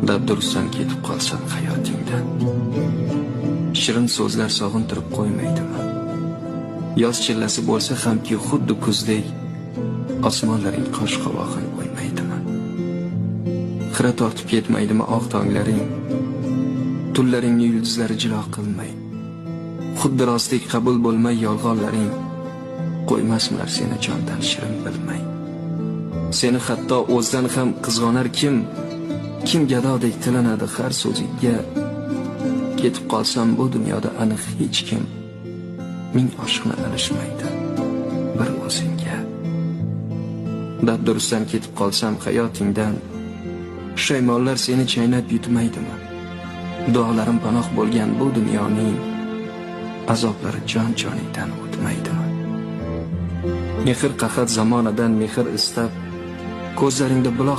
Dabdurustdan ketib qolsam hayotingdan, shirin so'zlar sog'intirib qo'ymaydimi? Yoz chillasi bo'lsa hamki xuddi kuzdek, osmonlaring qosh qovog'in qo'ymaydimi? Xira tortib ketmaydimi oq tonglaring, tunlaringni yulduzlari jilo qilmay, xuddi rostdek qabul bo'lmay yolg'onlaring, qo'ymasmilar seni jondan shirin bilmay. Seni hatto o'zdan ham qizg'onar kim gadodek tilanadi har so'zingga. Ketib qolsam bu dunyoda aniq hech kim ming oshiqni alishmaydi bir o'zingga. Dabdurustdan ketib qolsam hayotingdan, shaymonlar seni chaynab yutmaydimi? Duolarim panoh bo'lgan bu dunyoning azoblari jon-joningdan o'tmaydimi? Mehr qahat zamonidan mehr istab, ko'zlaringda buloq